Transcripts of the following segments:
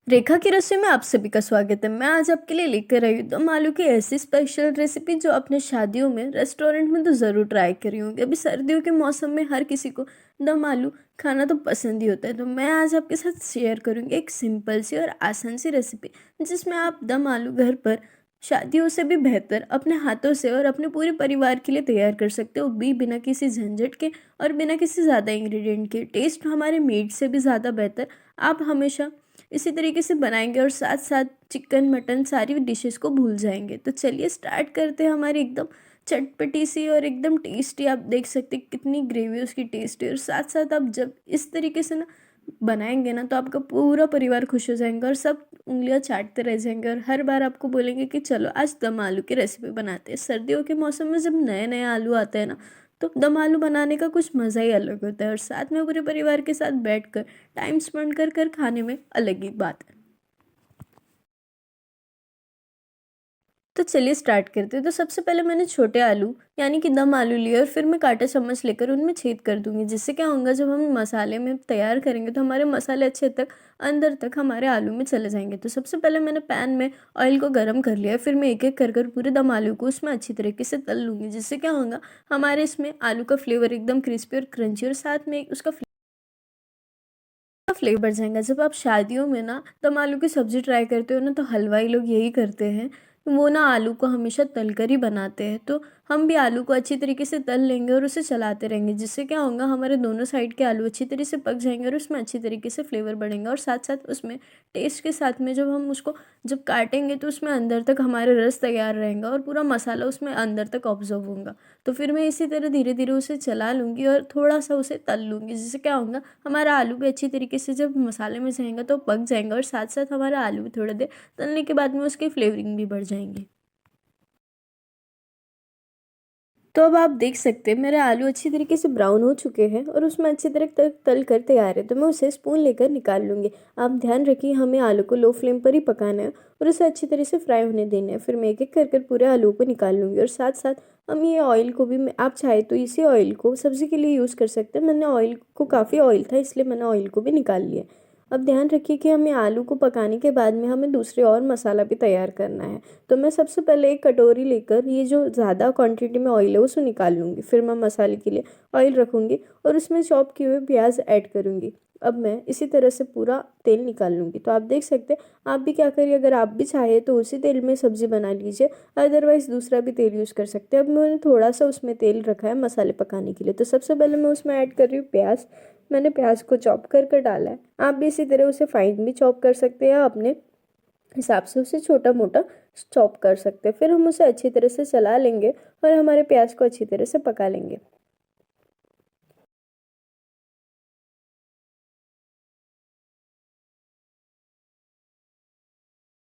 रेखा की रसोई में आप सभी का स्वागत है। मैं आज आपके लिए लेकर आई हूँ दम आलू की ऐसी स्पेशल रेसिपी जो अपने शादियों में रेस्टोरेंट में तो ज़रूर ट्राई करी होंगी। अभी सर्दियों के मौसम में हर किसी को दम आलू खाना तो पसंद ही होता है। तो मैं आज आपके साथ शेयर करूँगी एक सिंपल सी और आसान सी रेसिपी जिसमें आप दम आलू घर पर शादियों से भी बेहतर अपने हाथों से और अपने पूरे परिवार के लिए तैयार कर सकते हो, भी बिना किसी झंझट के और बिना किसी ज़्यादा इंग्रेडिएंट के। टेस्ट हमारे मीट से भी ज़्यादा बेहतर आप हमेशा इसी तरीके से बनाएंगे और साथ साथ चिकन मटन सारी डिशेस को भूल जाएंगे। तो चलिए स्टार्ट करते हैं हमारी एकदम चटपटी सी और एकदम टेस्टी। आप देख सकते हैं कितनी ग्रेवी उसकी टेस्टी, और साथ साथ आप जब इस तरीके से ना बनाएंगे ना तो आपका पूरा परिवार खुश हो जाएंगे और सब उंगलियां चाटते रह जाएंगे और हर बार आपको बोलेंगे कि चलो आज दम आलू की रेसिपी बनाते हैं। सर्दियों के मौसम में जब नए नए आलू आते हैं ना तो दम आलू बनाने का कुछ मज़ा ही अलग होता है, और साथ में पूरे परिवार के साथ बैठकर टाइम स्पेंड कर कर खाने में अलग ही बात है। तो चलिए स्टार्ट करते हैं। तो सबसे पहले मैंने छोटे आलू यानी कि दम आलू लिए और फिर मैं कांटा चम्मच लेकर उनमें छेद कर दूंगी, जिससे क्या होगा जब हम मसाले में तैयार करेंगे तो हमारे मसाले अच्छे तक अंदर तक हमारे आलू में चले जाएंगे। तो सबसे पहले मैंने पैन में ऑयल को गर्म कर लिया, फिर मैं एक एक कर कर पूरे दम आलू को उसमें अच्छी तरीके से तल लूँगी, जिससे क्या होगा हमारे इसमें आलू का फ्लेवर एकदम क्रिस्पी और क्रंची और साथ में उसका फ्लेवर बढ़ जाएगा। जब आप शादियों में ना दम आलू की सब्जी ट्राई करते हो ना तो हलवाई लोग यही करते हैं, वो ना आलू को हमेशा तल कर ही बनाते हैं। तो हम भी आलू को अच्छी तरीके से तल लेंगे और उसे चलाते रहेंगे, जिससे क्या होगा हमारे दोनों साइड के आलू अच्छी तरीके से पक जाएंगे और उसमें अच्छी तरीके से फ्लेवर बढ़ेंगे। और साथ साथ उसमें टेस्ट के साथ में जब हम उसको जब काटेंगे तो उसमें अंदर तक हमारे रस तैयार रहेगा और पूरा मसाला उसमें अंदर तक ऑब्जर्व होगा। तो फिर मैं इसी तरह धीरे धीरे उसे चला लूँगी और थोड़ा सा उसे तल लूँगी, जिससे क्या होगा हमारा आलू भी अच्छी तरीके से जब मसाले में जाएगा तो पक जाएगा और साथ साथ हमारा आलू भी थोड़ी देर तलने के बाद में उसकी फ्लेवरिंग भी बढ़ जाएंगी। तो अब आप देख सकते हैं मेरे आलू अच्छी तरीके से ब्राउन हो चुके हैं और उसमें अच्छी तरह तक तल कर तैयार है। तो मैं उसे स्पून लेकर निकाल लूँगी। आप ध्यान रखिए हमें आलू को लो फ्लेम पर ही पकाना है और उसे अच्छी तरह से फ्राई होने देना है। फिर मैं एक एक कर कर पूरे आलू को निकाल लूँगी और साथ साथ हम ये ऑयल को भी आप चाहे तो इसी ऑयल को सब्ज़ी के लिए यूज़ कर सकते हैं। मैंने ऑयल को काफ़ी ऑयल था इसलिए मैंने ऑयल को भी निकाल लिया। अब ध्यान रखिए कि हमें आलू को पकाने के बाद में हमें दूसरे और मसाला भी तैयार करना है। तो मैं सबसे पहले एक कटोरी लेकर ये जो ज़्यादा क्वांटिटी में ऑयल है उसे निकाल लूँगी। फिर मैं मसाले के लिए ऑयल रखूँगी और उसमें चॉप किए हुए प्याज ऐड करूँगी। अब मैं इसी तरह से पूरा तेल निकाल लूँगी। तो आप देख सकते हैं आप भी क्या करिए, अगर आप भी चाहे तो उसी तेल में सब्ज़ी बना लीजिए, अदरवाइज़ दूसरा भी तेल यूज़ कर सकते हैं। अब मैंने थोड़ा सा उसमें तेल रखा है मसाले पकाने के लिए। तो सबसे पहले मैं उसमें ऐड कर रही हूँ प्याज। मैंने प्याज को चॉप कर कर डाला है। आप भी इसी तरह उसे फाइन भी चॉप कर सकते हैं, अपने हिसाब से उसे छोटा मोटा चॉप कर सकते हैं। फिर हम उसे अच्छी तरह से चला लेंगे और हमारे प्याज को अच्छी तरह से पका लेंगे।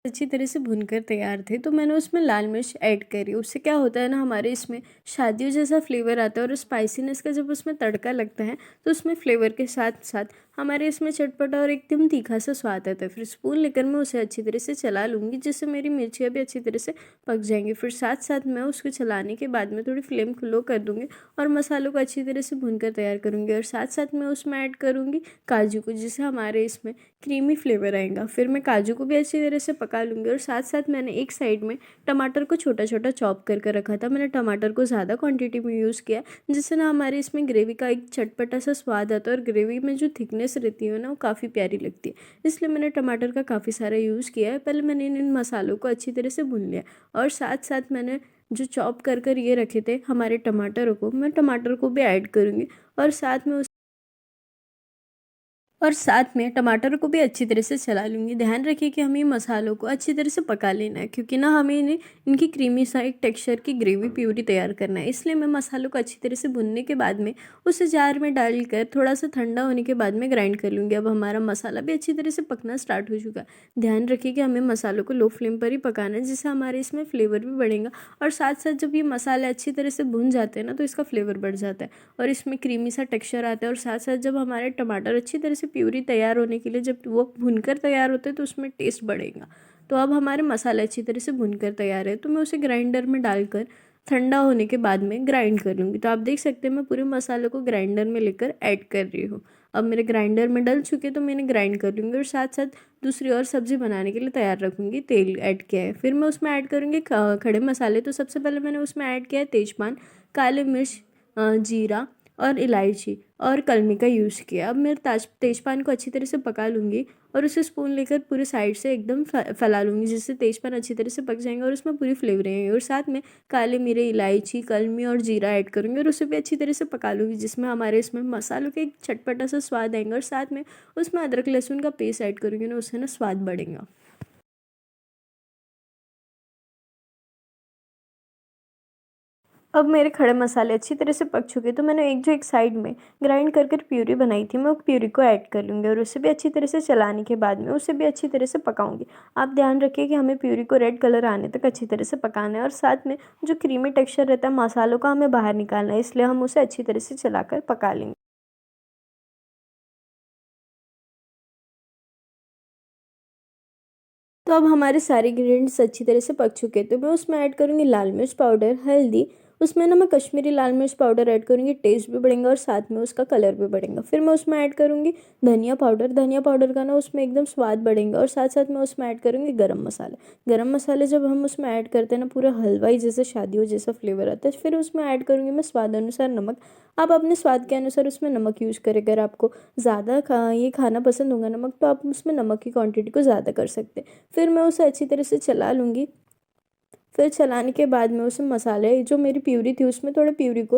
अच्छी तरह से भुनकर तैयार थे तो मैंने उसमें लाल मिर्च ऐड करी। उससे क्या होता है ना हमारे इसमें शादियों जैसा फ्लेवर आता है, और स्पाइसीनेस का जब उसमें तड़का लगता है तो उसमें फ्लेवर के साथ साथ हमारे इसमें चटपटा और एकदम तीखा सा स्वाद आता है। फिर स्पून लेकर मैं उसे अच्छी तरह से चला लूँगी, जिससे मेरी मिर्चियाँ भी अच्छी तरह से पक जाएंगी। फिर साथ साथ मैं उसको चलाने के बाद में थोड़ी फ्लेम लो कर दूँगी और मसालों को अच्छी तरह से भूनकर तैयार करूँगी। और साथ साथ मैं उसमें ऐड करूँगी काजू को, जिससे हमारे इसमें क्रीमी फ्लेवर आएगा। फिर मैं काजू को भी अच्छी तरह से पका लूँगी और साथ साथ मैंने एक साइड में टमाटर को छोटा छोटा चॉप करके रखा था। मैंने टमाटर को ज़्यादा क्वांटिटी में यूज़ किया, जिससे ना हमारे इसमें ग्रेवी का एक चटपटा सा स्वाद आता है और ग्रेवी में जो थिकनेस रहती है ना वो काफ़ी प्यारी लगती है। इसलिए मैंने टमाटर का काफ़ी सारा यूज़ किया है। पहले मैंने इन मसालों को अच्छी तरह से भून लिया और साथ साथ मैंने जो चॉप कर कर ये रखे थे हमारे टमाटरों को, मैं टमाटर को भी ऐड करूँगी और साथ में टमाटर को भी अच्छी तरह से चला लूँगी। ध्यान रखिए कि हमें मसालों को अच्छी तरह से पका लेना है, क्योंकि ना हमें इन्हें इनकी क्रीमी सा एक टेक्सचर की ग्रेवी प्यूरी तैयार करना है। इसलिए मैं मसालों को अच्छी तरह से भुनने के बाद में उसे जार में डालकर थोड़ा सा ठंडा होने के बाद में ग्राइंड कर लूँगी। अब हमारा मसाला भी अच्छी तरह से पकना स्टार्ट हो चुका है। ध्यान रखिए कि हमें मसालों को लो फ्लेम पर ही पकाना है, जिससे हमारे इसमें फ्लेवर भी बढ़ेगा और साथ साथ जब ये मसाले अच्छी तरह से भुन जाते हैं ना तो इसका फ्लेवर बढ़ जाता है और इसमें क्रीमी सा टेक्सचर आता है। और साथ साथ जब हमारे टमाटर अच्छी तरह से प्यूरी तैयार होने के लिए जब वो भुनकर तैयार होते हैं तो उसमें टेस्ट बढ़ेगा। तो अब हमारे मसाले अच्छी तरह से भुनकर तैयार है तो मैं उसे ग्राइंडर में डालकर ठंडा होने के बाद में ग्राइंड कर लूँगी। तो आप देख सकते हैं मैं पूरे मसाले को ग्राइंडर में लेकर ऐड कर रही हूँ। अब मेरे ग्राइंडर में डल चुके तो मैंने ग्राइंड कर लूँगी और साथ साथ दूसरी और सब्ज़ी बनाने के लिए तैयार रखूँगी। तेल ऐड किया है, फिर मैं उसमें ऐड करूँगी खड़े मसाले। तो सबसे पहले मैंने उसमें ऐड किया है तेजपान, काली मिर्च, जीरा और इलायची और कलमी का यूज़ किया। अब मैं तेजपान को अच्छी तरह से पका लूँगी और उसे स्पून लेकर पूरे साइड से एकदम फैला लूँगी, जिससे तेजपान अच्छी तरह से पक जाएंगे और उसमें पूरी फ्लेवर आएंगे। और साथ में काले मिर्च, इलायची, कलमी और जीरा ऐड करूँगी और उसे भी अच्छी तरह से पका लूँगी, जिसमें हमारे इसमें मसालों के एक चटपटा सा स्वाद आएंगे। और साथ में उसमें अदरक लहसुन का पेस्ट ऐड करूँगी ना, उससे ना स्वाद बढ़ेगा। अब मेरे खड़े मसाले अच्छी तरह से पक चुके तो मैंने एक साइड में ग्राइंड कर कर प्यूरी बनाई थी, मैं वो प्यूरी को ऐड कर लूँगी और उसे भी अच्छी तरह से चलाने के बाद में उसे भी अच्छी तरह से पकाऊंगी। आप ध्यान रखिए कि हमें प्यूरी को रेड कलर आने तक अच्छी तरह से पकाना है और साथ में जो क्रीमी टेक्सचर रहता है मसालों का हमें बाहर निकालना है, इसलिए हम उसे अच्छी तरह से चलाकर पका लेंगे। तो अब हमारे सारे इंग्रेडिएंट्स अच्छी तरह से पक चुके हैं, तो मैं उसमें ऐड करूँगी लाल मिर्च पाउडर, हल्दी। उसमें ना मैं कश्मीरी लाल मिर्च पाउडर ऐड करूँगी, टेस्ट भी बढ़ेगा और साथ में उसका कलर भी बढ़ेगा। फिर मैं उसमें ऐड करूँगी धनिया पाउडर का ना उसमें एकदम स्वाद बढ़ेगा और साथ साथ मैं उसमें ऐड करूँगी गरम मसाला। गरम मसाले जब हम उसमें ऐड करते हैं ना, पूरा हलवाई जैसे शादियों जैसा फ्लेवर आता है। फिर उसमें ऐड करूँगी मैं स्वाद अनुसार नमक। आप अपने स्वाद के अनुसार उसमें नमक यूज़ करें। अगर आपको ज़्यादा ये खाना पसंद होगा नमक, तो आप उसमें नमक की क्वांटिटी को ज़्यादा कर सकते हैं। फिर मैं उसे अच्छी तरह से चला लूँगी। फिर चलाने के बाद में उसमें मसाले जो मेरी प्यूरी थी उसमें थोड़े प्यूरी को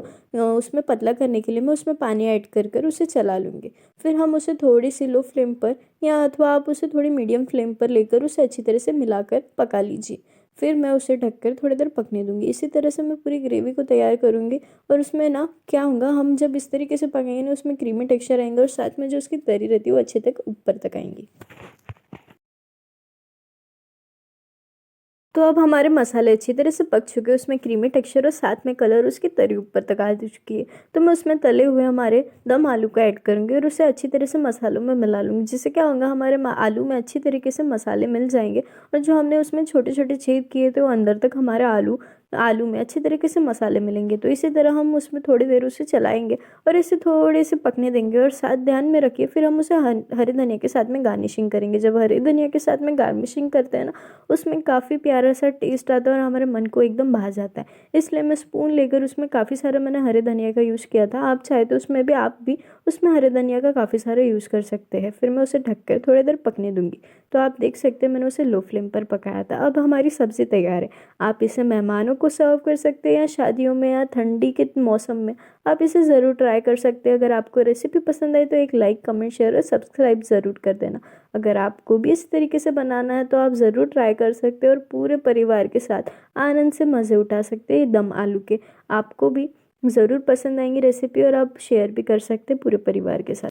उसमें पतला करने के लिए मैं उसमें पानी ऐड कर कर उसे चला लूँगी। फिर हम उसे थोड़ी सी लो फ्लेम पर या अथवा आप उसे थोड़ी मीडियम फ्लेम पर लेकर उसे अच्छी तरह से मिलाकर पका लीजिए। फिर मैं उसे ढककर थोड़ी देर पकने दूँगी। इसी तरह से मैं पूरी ग्रेवी को तैयार करूँगी और उसमें ना क्या होगा, हम जब इस तरीके से पकाएंगे ना उसमें क्रीमी टेक्सचर आएंगे और साथ में जो उसकी तरी रहती है वो अच्छे तक ऊपर तक आएंगी। तो अब हमारे मसाले अच्छी तरह से पक चुके हैं, उसमें क्रीमी टेक्सचर और साथ में कलर उसकी तरी ऊपर तक आ चुकी है। तो मैं उसमें तले हुए हमारे दम आलू को ऐड करूँगी और उसे अच्छी तरह से मसालों में मिला लूँगी, जिससे क्या होगा हमारे आलू में अच्छी तरीके से मसाले मिल जाएंगे और जो हमने उसमें छोटे छोटे छेद किए थे वो अंदर तक हमारे आलू आलू में अच्छी तरीके से मसाले मिलेंगे। तो इसी तरह हम उसमें थोड़ी देर उसे चलाएंगे और इसे थोड़े से पकने देंगे और साथ ध्यान में रखिए फिर हम उसे हरे धनिया के साथ में गार्निशिंग करेंगे। जब हरे धनिया के साथ में गार्निशिंग करते हैं ना, उसमें काफ़ी प्यारा सा टेस्ट आता है और हमारे मन को एकदम भा जाता है। इसलिए मैं स्पून लेकर उसमें काफ़ी सारा मैंने हरे धनिया का यूज़ किया था। आप चाहे तो उसमें भी आप भी उसमें हरे धनिया का काफ़ी सारा यूज़ कर सकते हैं। फिर मैं उसे ढककर थोड़ी देर पकने दूंगी। तो आप देख सकते हैं मैंने उसे लो फ्लेम पर पकाया था। अब हमारी सब्ज़ी तैयार है। आप इसे मेहमानों को सर्व कर सकते हैं या शादियों में या ठंडी के मौसम में आप इसे ज़रूर ट्राई कर सकते हैं। अगर आपको रेसिपी पसंद आई तो एक लाइक, कमेंट, शेयर और सब्सक्राइब ज़रूर कर देना। अगर आपको भी इस तरीके से बनाना है तो आप ज़रूर ट्राई कर सकते हैं और पूरे परिवार के साथ आनंद से मज़े उठा सकते हैं दम आलू के। आपको भी ज़रूर पसंद आएंगी रेसिपी और आप शेयर भी कर सकते हैं पूरे परिवार के साथ।